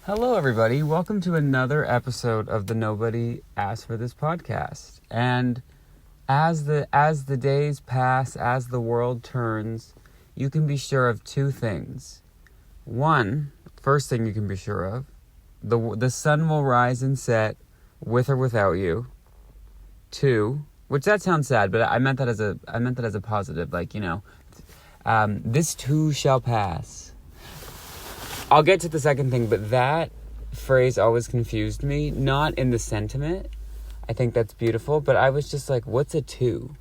Hello, everybody. Welcome to another episode of the Nobody Asked for This podcast. And as the days pass, as the world turns, you can be sure of two things. One, first thing you can be sure of, the sun will rise and set with or without you. Two, which that sounds sad, but I meant that as a positive, this too shall pass. I'll get to the second thing, but that phrase always confused me. Not in the sentiment. I think that's beautiful, but I was just like, what's a two?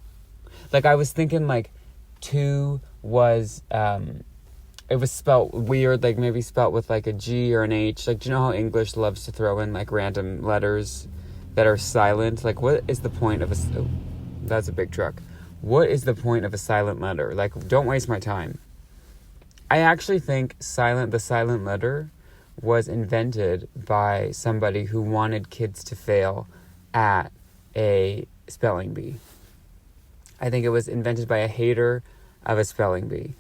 Like, I was thinking, like, two was, it was spelt weird, like, maybe spelt with, like, a G or an H. Like, do you know how English loves to throw in, like, random letters that are silent? Like, what is the point of that's a big truck. What is the point of a silent letter? Like, don't waste my time. I actually think the silent letter was invented by somebody who wanted kids to fail at a spelling bee. I think it was invented by a hater of a spelling bee.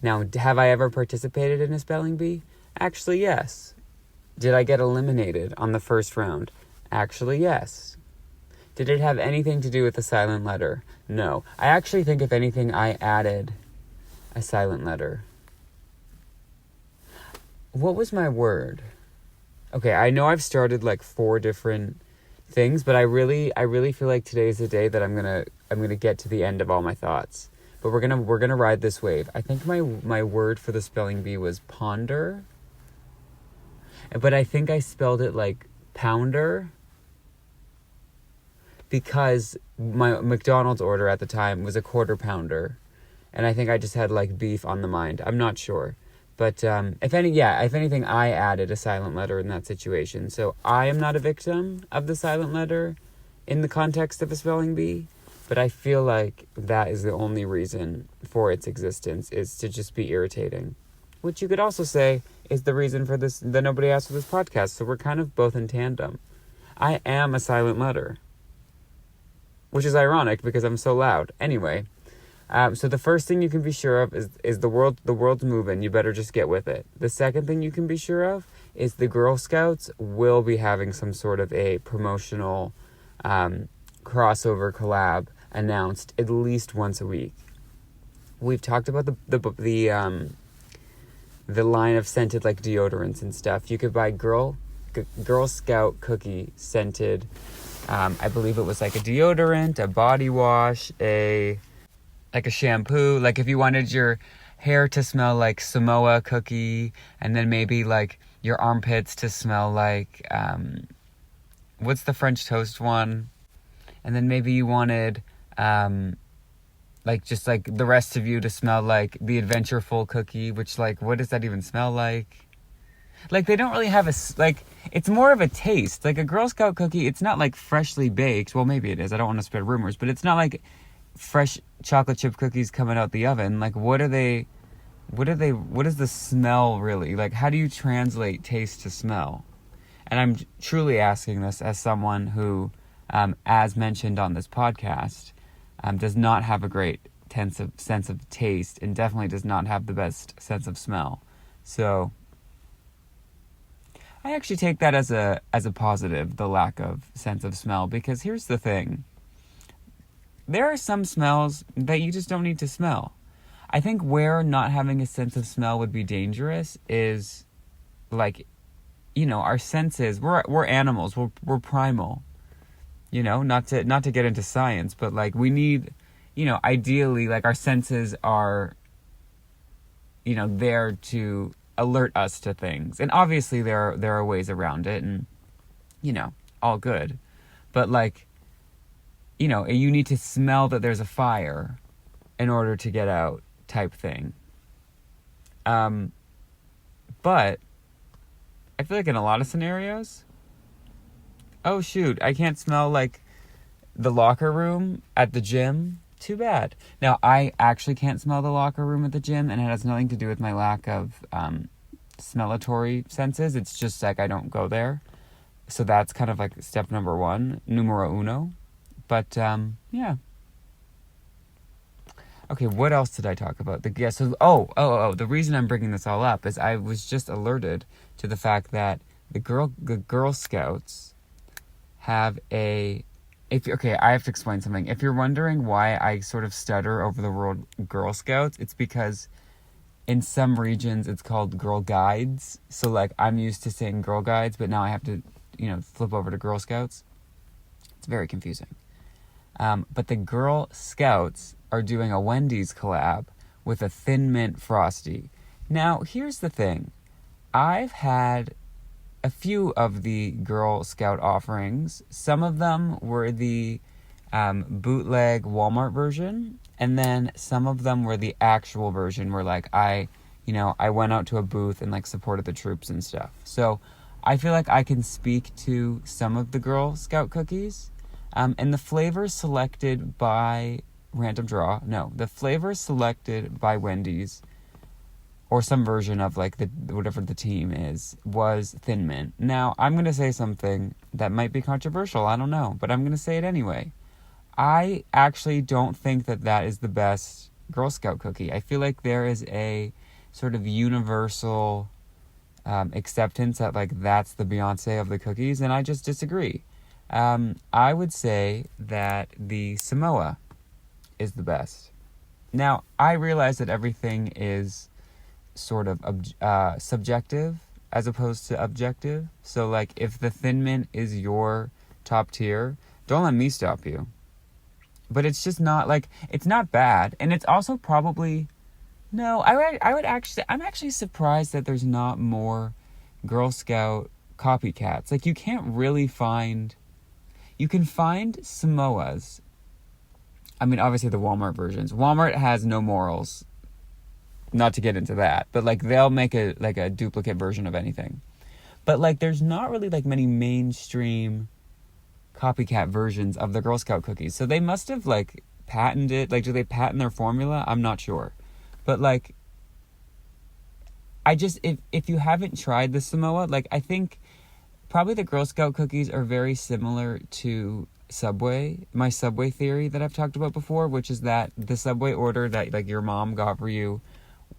Now, have I ever participated in a spelling bee? Actually, yes. Did I get eliminated on the first round? Actually, yes. Did it have anything to do with the silent letter? No. I actually think, if anything, I added a silent letter. What was my word? Okay, I know I've started like 4 different things, but I really feel like today is the day that I'm gonna get to the end of all my thoughts. But we're gonna ride this wave. I think my word for the spelling bee was ponder, but I think I spelled it like pounder, because my McDonald's order at the time was a quarter pounder. And I think I just had, like, beef on the mind. I'm not sure. But, if anything, I added a silent letter in that situation. So I am not a victim of the silent letter in the context of a spelling bee. But I feel like that is the only reason for its existence, is to just be irritating. Which you could also say is the reason for this, that nobody asked for this podcast. So we're kind of both in tandem. I am a silent letter. Which is ironic because I'm so loud. Anyway. So the first thing you can be sure of is the world's moving. You better just get with it. The second thing you can be sure of is the Girl Scouts will be having some sort of a promotional crossover collab announced at least once a week. We've talked about the line of scented, like, deodorants and stuff. You could buy Girl Scout cookie scented. I believe it was like a deodorant, a body wash, like a shampoo. Like, if you wanted your hair to smell like Samoa cookie, and then maybe like your armpits to smell like what's the French toast one, and then maybe you wanted like just like the rest of you to smell like the Adventureful cookie, which, like, what does that even smell like? Like, they don't really have it's more of a taste. Like, a Girl Scout cookie, it's not like freshly baked. Well, maybe it is. I don't want to spread rumors, but it's not like fresh chocolate chip cookies coming out the oven. Like, what is the smell really? Like, how do you translate taste to smell? And I'm truly asking this as someone who, as mentioned on this podcast, does not have a great sense of taste, and definitely does not have the best sense of smell. So I actually take that as a positive, the lack of sense of smell, because here's the thing. There are some smells that you just don't need to smell. I think where not having a sense of smell would be dangerous is, like, our senses. We're animals. We're primal. Not to get into science, but, like, we need, ideally, like, our senses are, there to alert us to things. And obviously there are ways around it, and, all good. But, like, you need to smell that there's a fire in order to get out, type thing. But I feel like in a lot of scenarios, oh shoot, I can't smell, like, the locker room at the gym. Too bad. Now, I actually can't smell the locker room at the gym, and it has nothing to do with my lack of smellatory senses. It's just, like, I don't go there. So that's kind of like step numero uno. But, yeah. Okay, what else did I talk about? The reason I'm bringing this all up is I was just alerted to the fact that the Girl Scouts have I have to explain something. If you're wondering why I sort of stutter over the word Girl Scouts, it's because in some regions it's called Girl Guides. So like I'm used to saying Girl Guides, but now I have to, flip over to Girl Scouts. It's very confusing. But the Girl Scouts are doing a Wendy's collab with a Thin Mint Frosty. Now, here's the thing. I've had a few of the Girl Scout offerings. Some of them were the bootleg Walmart version, and then some of them were the actual version where like I went out to a booth and like supported the troops and stuff. So I feel like I can speak to some of the Girl Scout cookies. And the flavors selected by the flavors selected by Wendy's, or some version of like whatever the team is, was Thin Mint. Now, I'm going to say something that might be controversial, I don't know, but I'm going to say it anyway. I actually don't think that is the best Girl Scout cookie. I feel like there is a sort of universal acceptance that like that's the Beyonce of the cookies, and I just disagree. I would say that the Samoa is the best. Now, I realize that everything is sort of subjective as opposed to objective. So, like, if the Thin Mint is your top tier, don't let me stop you. But it's just not, like, it's not bad. And it's also probably... No, I'm actually surprised that there's not more Girl Scout copycats. Like, you can't really find... You can find Samoas. I mean, obviously the Walmart versions. Walmart has no morals. Not to get into that. But, like, they'll make a duplicate version of anything. But, like, there's not really, like, many mainstream copycat versions of the Girl Scout cookies. So they must have, like, patented... Like, do they patent their formula? I'm not sure. But, like... If you haven't tried the Samoa, like, I think... Probably the Girl Scout cookies are very similar to Subway. My Subway theory that I've talked about before, which is that the Subway order that like your mom got for you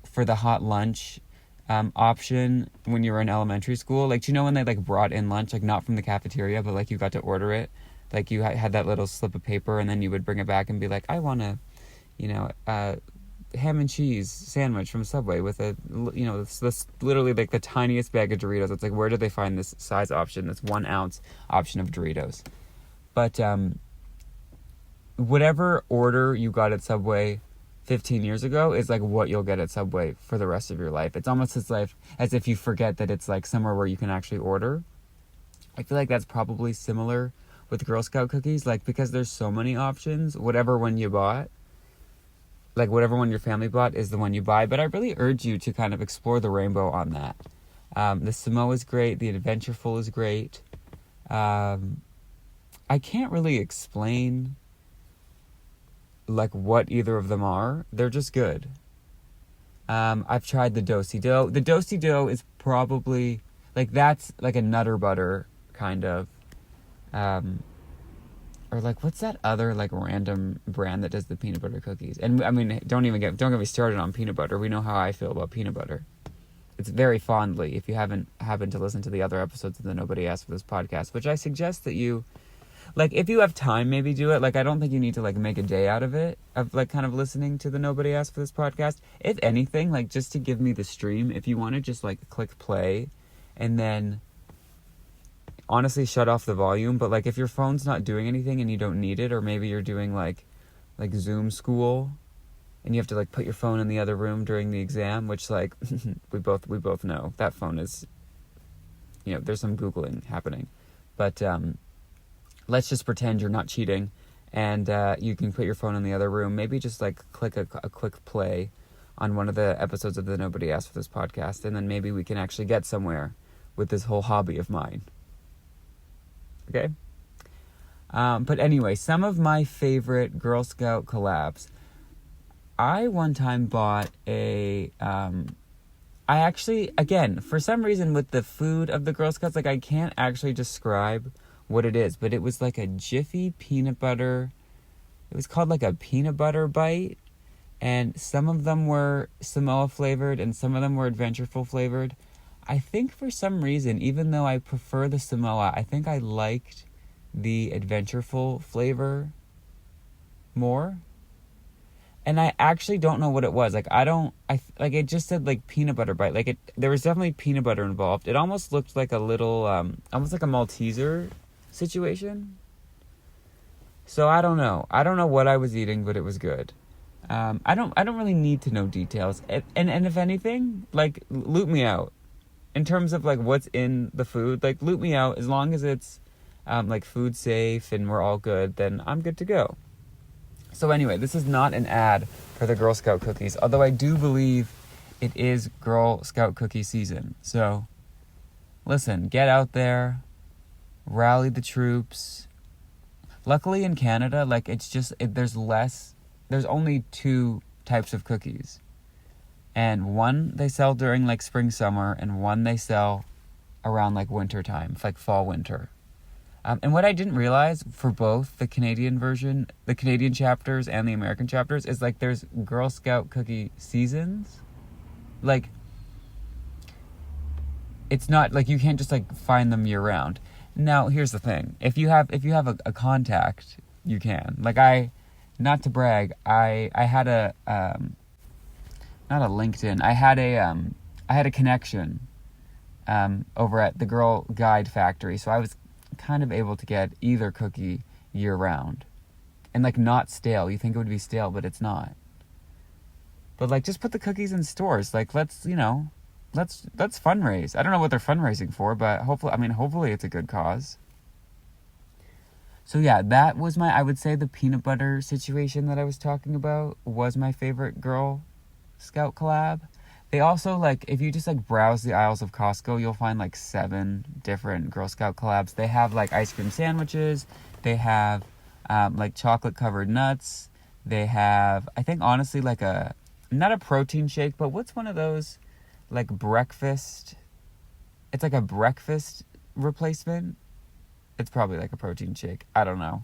for the hot lunch option when you were in elementary school. Like, do you know when they like brought in lunch, like not from the cafeteria, but like you got to order it? Like you had that little slip of paper and then you would bring it back and be like, I want to, ham and cheese sandwich from Subway with this literally like the tiniest bag of Doritos. It's like, where did they find this size option, this 1 ounce option of Doritos? But whatever order you got at Subway 15 years ago is like what you'll get at Subway for the rest of your life. It's almost as if you forget that it's like somewhere where you can actually order. I feel like that's probably similar with Girl Scout cookies, like because there's so many options, whatever one you bought, like whatever one your family bought is the one you buy. But I really urge you to kind of explore the rainbow on that. The Samoa is great. The Adventureful is great. I can't really explain like what either of them are. They're just good. I've tried the Do-si-do. The Do-si-do is probably like, that's like a Nutter Butter kind of, or like, what's that other like random brand that does the peanut butter cookies? And I mean, don't get me started on peanut butter. We know how I feel about peanut butter. It's very fondly, if you haven't happened to listen to the other episodes of the Nobody Asked for This podcast, which I suggest that you, like, if you have time, maybe do it. Like, I don't think you need to, like, make a day out of it, of, like, kind of listening to the Nobody Asked for This podcast. If anything, like, just to give me the stream, if you want to just, like, click play and then honestly shut off the volume. But, like, if your phone's not doing anything and you don't need it, or maybe you're doing, like Zoom school and you have to, like, put your phone in the other room during the exam, which, like, we both know that phone is, there's some Googling happening. But, let's just pretend you're not cheating and you can put your phone in the other room. Maybe just like click a quick play on one of the episodes of the Nobody Asked for This podcast, and then maybe we can actually get somewhere with this whole hobby of mine. Okay? But anyway, some of my favorite Girl Scout collabs. I one time bought I actually, again, for some reason with the food of the Girl Scouts, like I can't actually describe what it is, but it was like a Jiffy peanut butter. It was called like a peanut butter bite, And some of them were Samoa flavored and some of them were Adventureful flavored. I think for some reason, even though I prefer the Samoa, I think I liked the Adventureful flavor more. And I actually don't know what it was. Like, it just said, like, peanut butter bite. Like, there was definitely peanut butter involved. It almost looked like a little, almost like a Malteser situation. So, I don't know. I don't know what I was eating, but it was good. I don't really need to know details. And if anything, like, loot me out. In terms of, like, what's in the food, like, loot me out. As long as it's, like, food safe and we're all good, then I'm good to go. So anyway, this is not an ad for the Girl Scout cookies, although I do believe it is Girl Scout cookie season. So, listen, get out there, rally the troops. Luckily in Canada, like, there's only 2 types of cookies. And one they sell during, like, spring, summer, and one they sell around, like, winter time, like fall, winter. And what I didn't realize for both the Canadian version, the Canadian chapters and the American chapters, is, like, there's Girl Scout cookie seasons. Like, it's not, like, you can't just, like, find them year round. Now, here's the thing. If you have a contact, you can. Like, not to brag, I had a, not a LinkedIn, I had a connection, over at the Girl Guide Factory. So I was kind of able to get either cookie year round and, like, not stale. You think it would be stale, but it's not. But, like, just put the cookies in stores. Like, let's fundraise. I don't know what they're fundraising for, but hopefully it's a good cause. So yeah, that was I would say the peanut butter situation that I was talking about was my favorite Girl Scout collab. They also, like, if you just, like, browse the aisles of Costco, you'll find, like, 7 different Girl Scout collabs. They have, like, ice cream sandwiches. They have, like, chocolate-covered nuts. They have, I think, honestly, like, not a protein shake, but what's one of those, like, breakfast? It's, like, a breakfast replacement. It's probably, like, a protein shake. I don't know.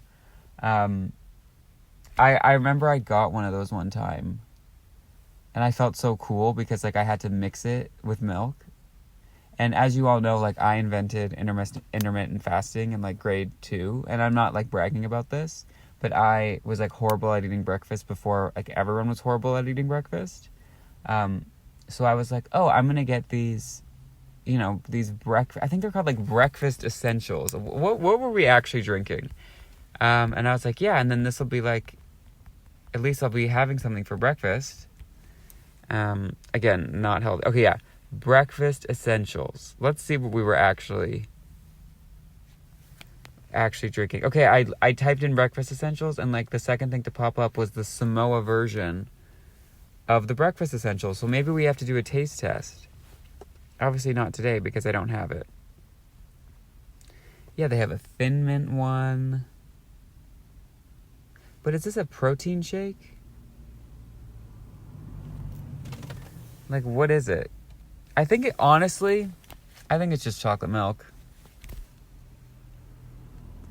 I remember I got one of those one time. And I felt so cool because, like, I had to mix it with milk. And as you all know, like, I invented intermittent fasting in, like, grade 2. And I'm not, like, bragging about this. But I was, like, horrible at eating breakfast before, like, everyone was horrible at eating breakfast. So I was like, oh, I'm going to get these, these I think they're called, like, breakfast essentials. What were we actually drinking? And I was like, yeah, and then this will be, like, at least I'll be having something for breakfast. Again, not healthy. Okay, yeah. Breakfast essentials. Let's see what we were actually drinking. Okay, I typed in breakfast essentials, and, like, the second thing to pop up was the Samoa version of the breakfast essentials. So maybe we have to do a taste test. Obviously not today because I don't have it. Yeah, they have a Thin Mint one. But is this a protein shake? Like, what is it? I think it's just chocolate milk.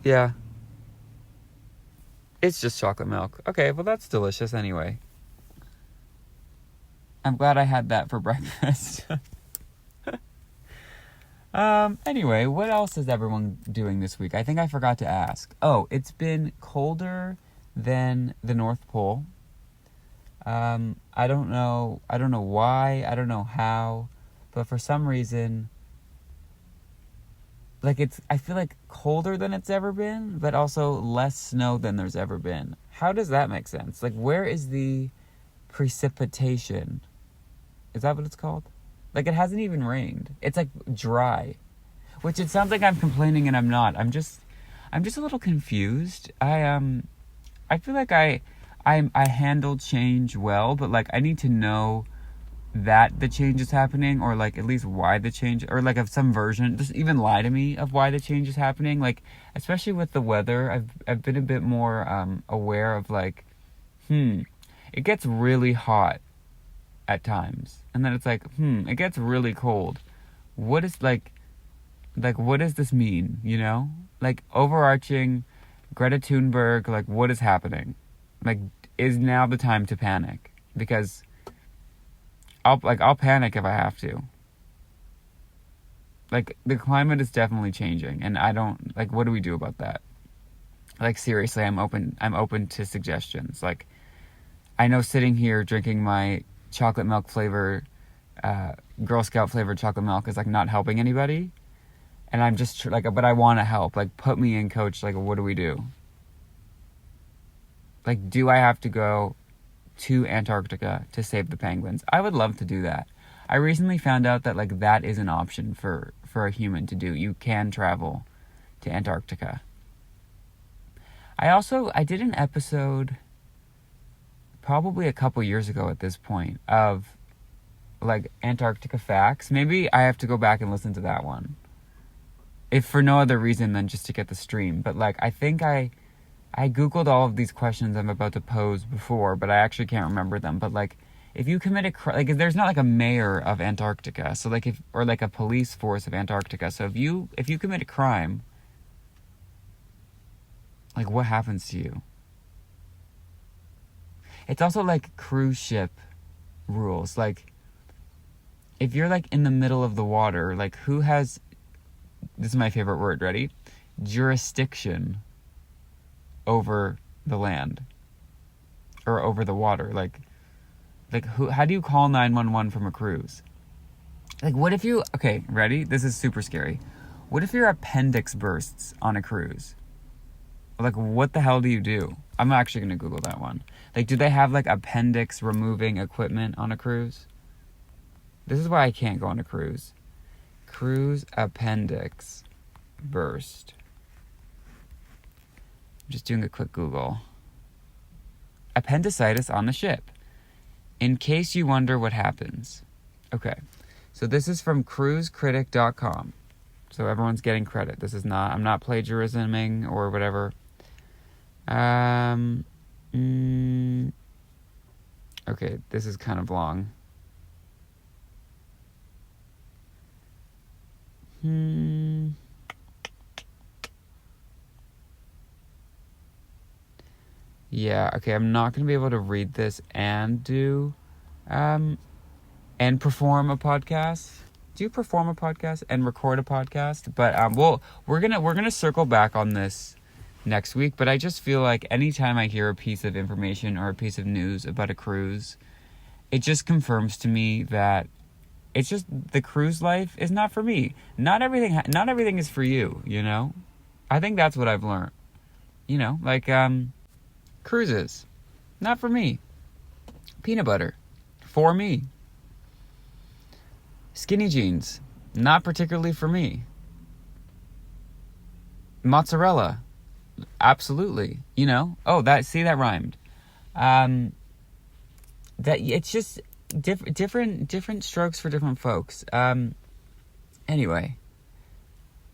Yeah. It's just chocolate milk. Okay, well, that's delicious anyway. I'm glad I had that for breakfast. Anyway, what else is everyone doing this week? I think I forgot to ask. Oh, it's been colder than the North Pole. I don't know why, I don't know how, but for some reason, like, I feel like colder than it's ever been, but also less snow than there's ever been. How does that make sense? Like, where is the precipitation? Is that what it's called? Like, it hasn't even rained. It's, like, dry, which it sounds like I'm complaining and I'm not. I'm just a little confused. I feel like I handle change well, but, like, I need to know that the change is happening, or, like, at least why the change, or, like, of some version, just even lie to me of why the change is happening. Like, especially with the weather, I've been a bit more aware of, like, it gets really hot at times, and then it's like, it gets really cold. What is, like, what does this mean, Like, overarching Greta Thunberg, like, what is happening? Like, is now the time to panic? because I'll panic if I have to. Like, the climate is definitely changing, and I don't, like, what do we do about that? Like, seriously, I'm open to suggestions. Like, I know sitting here drinking my chocolate milk flavor, Girl Scout flavored chocolate milk is, like, not helping anybody. And I'm just, like, but I want to help. Like, put me in, coach. Like, what do we do? Like, do I have to go to Antarctica to save the penguins? I would love to do that. I recently found out that, like, that is an option for a human to do. You can travel to Antarctica. I did an episode probably a couple years ago at this point of, like, Antarctica facts. Maybe I have to go back and listen to that one, if for no other reason than just to get the stream. But, like, I think I Googled all of these questions I'm about to pose before, but I actually can't remember them. But, like, if you commit a crime, like, if there's not, like, a mayor of Antarctica, so, like, or, like, a police force of Antarctica, so if you commit a crime, like, what happens to you? It's also, like, cruise ship rules. Like, if you're, like, in the middle of the water, like, who has, this is my favorite word, ready? Jurisdiction over the land. Or over the water. Like, how do you call 911 from a cruise? Like, what if you, okay, ready? This is super scary. What if your appendix bursts on a cruise? Like, what the hell do you do? I'm actually going to Google that one. Like, do they have, like, appendix removing equipment on a cruise? This is why I can't go on a cruise. Cruise appendix burst. I'm just doing a quick Google. Appendicitis on the ship. In case you wonder what happens. Okay. So this is from cruisecritic.com. So everyone's getting credit. This is not, I'm not plagiarisming or whatever. Okay, this is kind of long. Yeah, okay, I'm not going to be able to read this and do, and perform a podcast. Do you perform a podcast and record a podcast? But, we're gonna circle back on this next week, but I just feel like anytime I hear a piece of information or a piece of news about a cruise, it just confirms to me that it's just, the cruise life is not for me. Not everything is for you, you know? I think that's what I've learned. You know, like, cruises, not for me. Peanut butter, for me. Skinny jeans, not particularly for me. Mozzarella, absolutely. You know? Oh, that rhymed. That it's just different strokes for different folks. Anyway,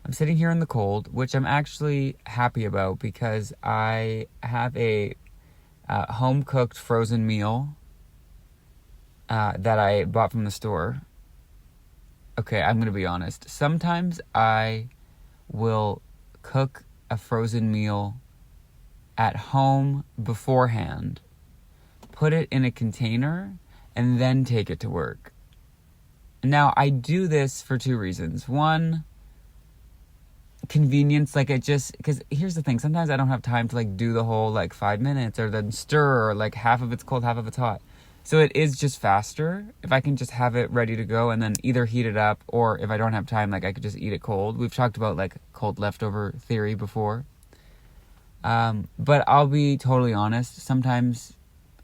I'm sitting here in the cold, which I'm actually happy about because I have a home-cooked frozen meal that I bought from the store. Okay, I'm going to be honest. Sometimes I will cook a frozen meal at home beforehand, put it in a container, and then take it to work. Now, I do this for two reasons. One, convenience, like, it just, because here's the thing, sometimes I don't have time to, like, do the whole, like, 5 minutes, or then stir, or, like, half of it's cold, half of it's hot. So it is just faster if I can just have it ready to go and then either heat it up, or if I don't have time, like, I could just eat it cold. We've talked about, like, cold leftover theory before. But I'll be totally honest, sometimes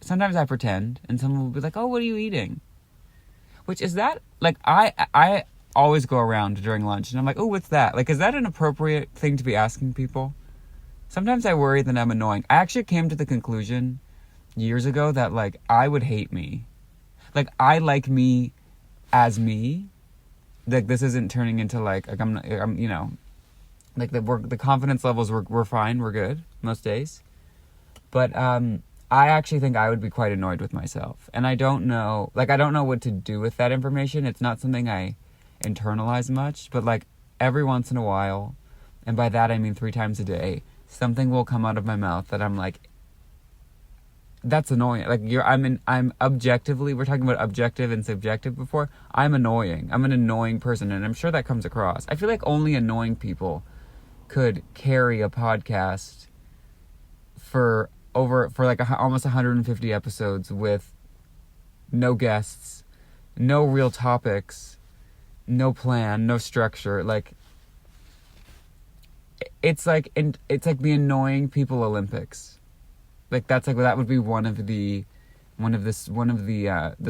I pretend, and someone will be like, oh, what are you eating? Which is that, like, I always go around during lunch, and I'm like, oh, what's that? Like, is that an appropriate thing to be asking people? Sometimes I worry that I'm annoying. I actually came to the conclusion years ago that, like, I would hate me. Like, I like me as me. Like, this isn't turning into, like I'm you know, like, the confidence levels, we're fine, we're good most days. But, I actually think I would be quite annoyed with myself. And I don't know what to do with that information. It's not something I internalize much, but, like, every once in a while, and by that I mean 3 times a day, something will come out of my mouth that I'm like, that's annoying. Like I'm objectively, we're talking about objective and subjective before. I'm annoying. I'm an annoying person, and I'm sure that comes across. I feel like only annoying people could carry a podcast for like almost 150 episodes with no guests, no real topics, no plan, no structure. Like it's like the annoying people Olympics. Like that would be one of the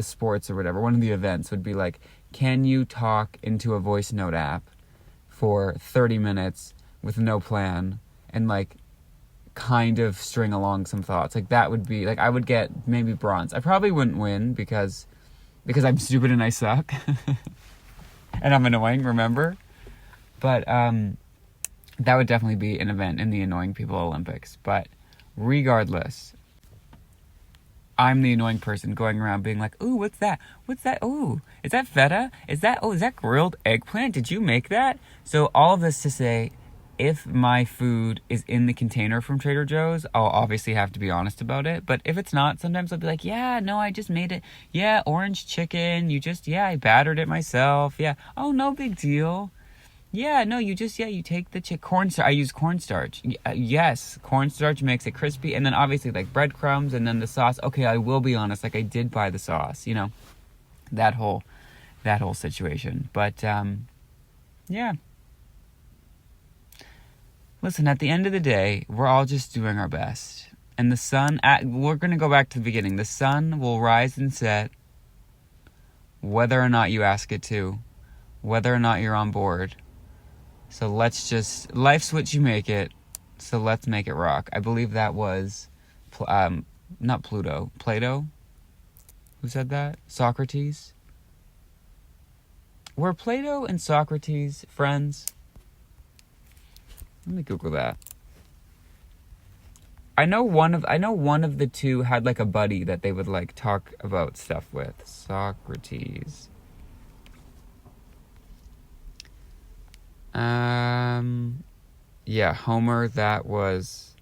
sports or whatever. One of the events would be like, can you talk into a voice note app for 30 minutes with no plan and like kind of string along some thoughts? Like that would be like, I would get maybe bronze. I probably wouldn't win because I'm stupid and I suck. And I'm annoying, remember? But that would definitely be an event in the annoying people Olympics. But regardless, I'm the annoying person going around being like, ooh, what's that? What's that? Ooh, is that feta? Is that grilled eggplant? Did you make that? So all of this to say, if my food is in the container from Trader Joe's, I'll obviously have to be honest about it. But if it's not, sometimes I'll be like, yeah, no, I just made it. Yeah, orange chicken. I battered it myself. Yeah. Oh, no big deal. Yeah, no, you take the cornstarch. I use cornstarch. Yes, cornstarch makes it crispy. And then obviously like breadcrumbs and then the sauce. Okay, I will be honest, like I did buy the sauce, that whole situation. But, yeah. Listen, at the end of the day, we're all just doing our best. And the sun, we're going to go back to the beginning. The sun will rise and set whether or not you ask it to, whether or not you're on board. So life's what you make it, so let's make it rock. I believe that was, not Pluto, Plato? Who said that? Socrates? Were Plato and Socrates friends? Let me Google that. I know one of the two had like a buddy that they would like talk about stuff with. Socrates. Yeah, Homer, that was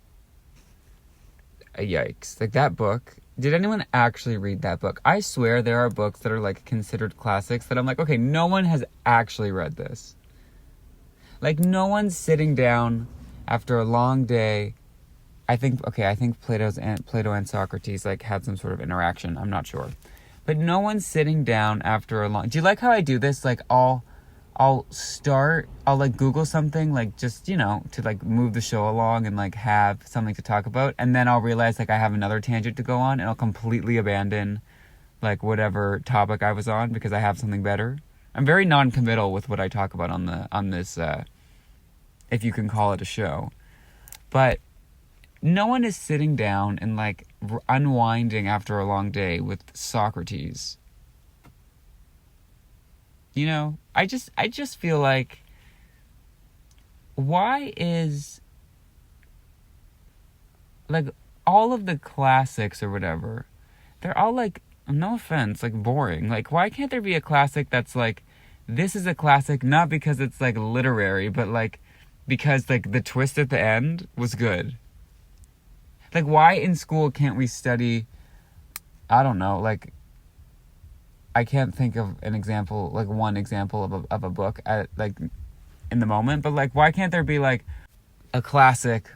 a yikes. Like that book. Did anyone actually read that book? I swear there are books that are like considered classics that I'm like, okay, no one has actually read this. Like no one's sitting down after a long day. I think Plato and Socrates like had some sort of interaction. I'm not sure. But no one's sitting down after a long... Do you like how I do this? Like I'll like Google something, like just, to like move the show along and like have something to talk about. And then I'll realize like I have another tangent to go on and I'll completely abandon like whatever topic I was on because I have something better. I'm very non-committal with what I talk about on this, if you can call it a show. But no one is sitting down and like unwinding after a long day with Socrates. I just feel like, why is, like, all of the classics or whatever, they're all, like, no offense, like, boring. Like, why can't there be a classic that's, like, this is a classic, not because it's, like, literary, but, like, because, like, the twist at the end was good? Like, why in school can't we study, I don't know, like, I can't think of an example, like one example of a book like in the moment, but like why can't there be like a classic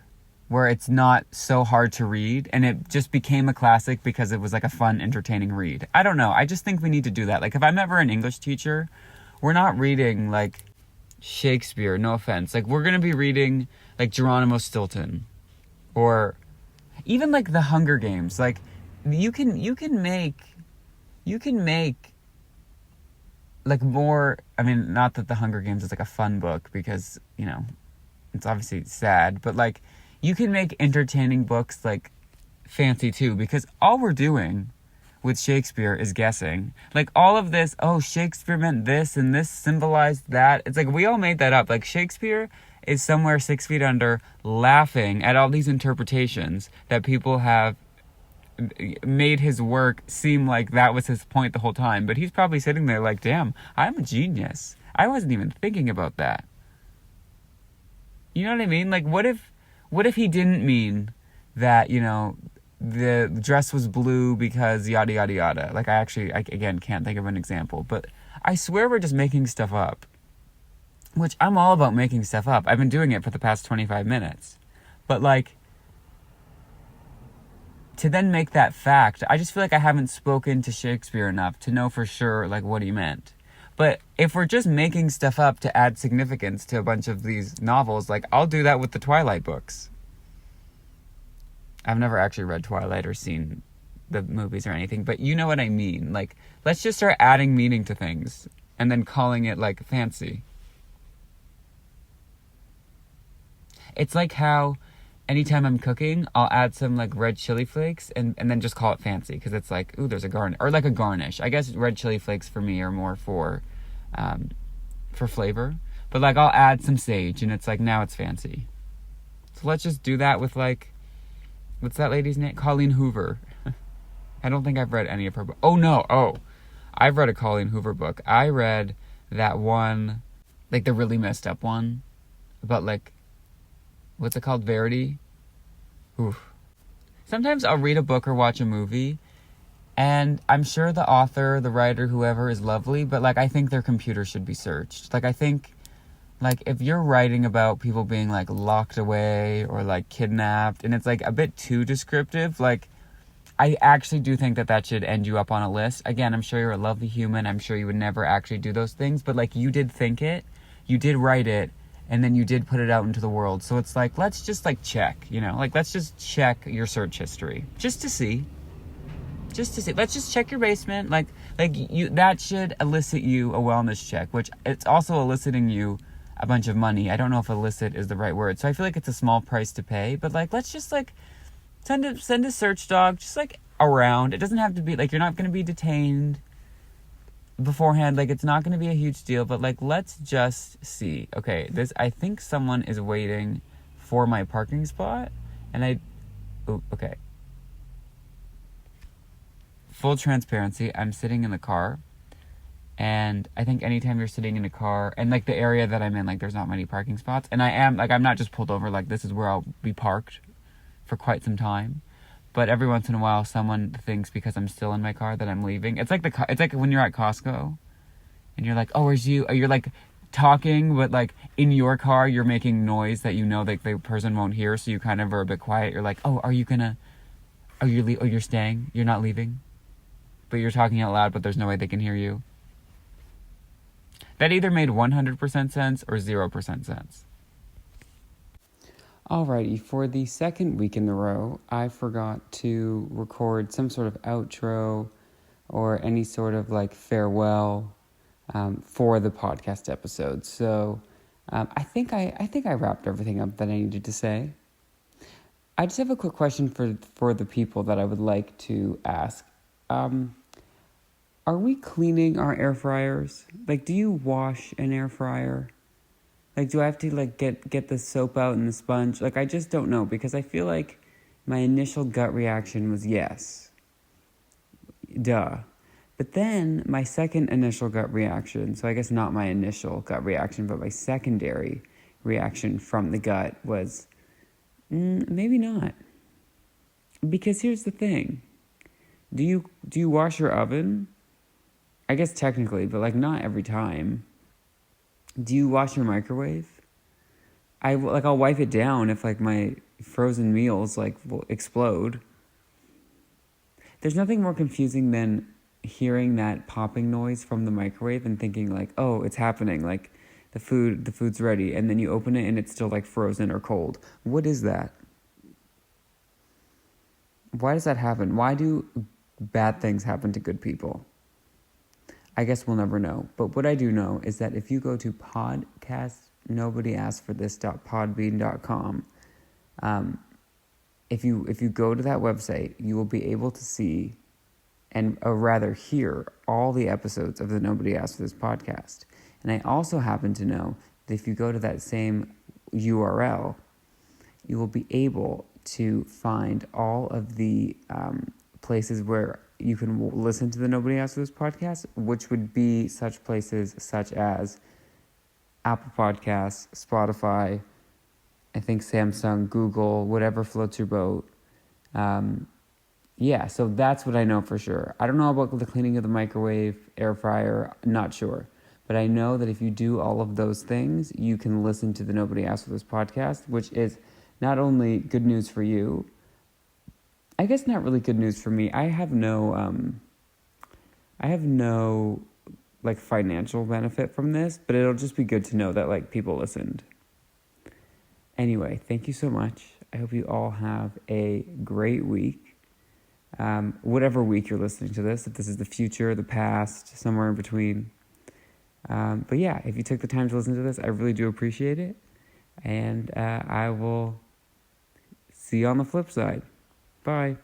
where it's not so hard to read and it just became a classic because it was like a fun, entertaining read? I don't know. I just think we need to do that. Like if I'm ever an English teacher, we're not reading like Shakespeare, no offense. Like we're going to be reading like Geronimo Stilton or even like The Hunger Games. Like you can make like more, I mean, not that The Hunger Games is like a fun book because, it's obviously sad, but like you can make entertaining books like fancy too, because all we're doing with Shakespeare is guessing. Like all of this, oh, Shakespeare meant this and this symbolized that. It's like we all made that up. Like Shakespeare is somewhere 6 feet under laughing at all these interpretations that people have made his work seem like that was his point the whole time, but he's probably sitting there like, damn, I'm a genius. I wasn't even thinking about that. You know what I mean? Like what if he didn't mean that, the dress was blue because yada, yada, yada. Like, I again, can't think of an example. But I swear we're just making stuff up. Which, I'm all about making stuff up. I've been doing it for the past 25 minutes. But, like, to then make that fact, I just feel like I haven't spoken to Shakespeare enough to know for sure, like, what he meant. But if we're just making stuff up to add significance to a bunch of these novels, like, I'll do that with the Twilight books. I've never actually read Twilight or seen the movies or anything, but you know what I mean. Like, let's just start adding meaning to things and then calling it, like, fancy. It's like how anytime I'm cooking, I'll add some, like, red chili flakes and then just call it fancy because it's like, ooh, there's a garnish. Or, like, a garnish. I guess red chili flakes for me are more for flavor. But, like, I'll add some sage and it's like, now it's fancy. So let's just do that with, like, what's that lady's name? Colleen Hoover. I don't think I've read any of her books. Oh, no. Oh, I've read a Colleen Hoover book. I read that one, like, the really messed up one about, like, what's it called? Verity? Oof. Sometimes I'll read a book or watch a movie, and I'm sure the author, the writer, whoever is lovely, but, like, I think their computer should be searched. Like, I think, like, if you're writing about people being, like, locked away or, like, kidnapped, and it's, like, a bit too descriptive, like, I actually do think that should end you up on a list. Again, I'm sure you're a lovely human. I'm sure you would never actually do those things, but, like, you did think it, you did write it, and then you did put it out into the world. So it's like, let's just, like, check, you know? Like, let's just check your search history. Just to see. Let's just check your basement. Like you, that should elicit you a wellness check, which it's also eliciting you a bunch of money. I don't know if illicit is the right word. So I feel like it's a small price to pay. But, like, let's just, like, send a search dog just, like, around. It doesn't have to be, like, you're not going to be detained beforehand. Like, it's not going to be a huge deal. But, like, let's just see. Okay, I think someone is waiting for my parking spot. And okay. Full transparency, I'm sitting in the car. And I think anytime you're sitting in a car, and, like, the area that I'm in, like, there's not many parking spots. And I am, like, I'm not just pulled over, like, this is where I'll be parked for quite some time. But every once in a while, someone thinks because I'm still in my car that I'm leaving. It's like when you're at Costco, and you're like, oh, where's you? You're, like, talking, but, like, in your car, you're making noise that you know that the person won't hear, so you kind of are a bit quiet. You're like, oh, you're staying? You're not leaving? But you're talking out loud, but there's no way they can hear you. That either made 100% sense or 0% sense. Alrighty, for the second week in a row, I forgot to record some sort of outro or any sort of, like, farewell for the podcast episode. So I think I wrapped everything up that I needed to say. I just have a quick question for the people that I would like to ask. Are we cleaning our air fryers? Like, do you wash an air fryer? Like, do I have to, like, get the soap out and the sponge? Like, I just don't know, because I feel like my initial gut reaction was yes. Duh. But then my second initial gut reaction, so I guess not my initial gut reaction, but my secondary reaction from the gut was, maybe not. Because here's the thing. Do you wash your oven? I guess technically, but, like, not every time. Do you wash your microwave? I'll wipe it down if, like, my frozen meals, like, will explode. There's nothing more confusing than hearing that popping noise from the microwave and thinking, like, oh, it's happening. Like, the food's ready. And then you open it and it's still, like, frozen or cold. What is that? Why does that happen? Why do bad things happen to good people? I guess we'll never know. But what I do know is that if you go to podcastnobodyaskforthis.podbean.com, if you go to that website, you will be able to see or rather hear all the episodes of the Nobody Asked for This podcast. And I also happen to know that if you go to that same URL, you will be able to find all of the places where you can listen to the Nobody Asked for This podcast, which would be such places such as Apple Podcasts, Spotify, I think Samsung, Google, whatever floats your boat. yeah, so that's what I know for sure. I don't know about the cleaning of the microwave, air fryer, not sure. But I know that if you do all of those things, you can listen to the Nobody Asked For This podcast, which is not only good news for you, I guess not really good news for me. I have no like financial benefit from this, but it'll just be good to know that like people listened. Anyway, thank you so much. I hope you all have a great week. Whatever week you're listening to this, if this is the future, the past, somewhere in between. But yeah, if you took the time to listen to this, I really do appreciate it. And I will see you on the flip side. Bye.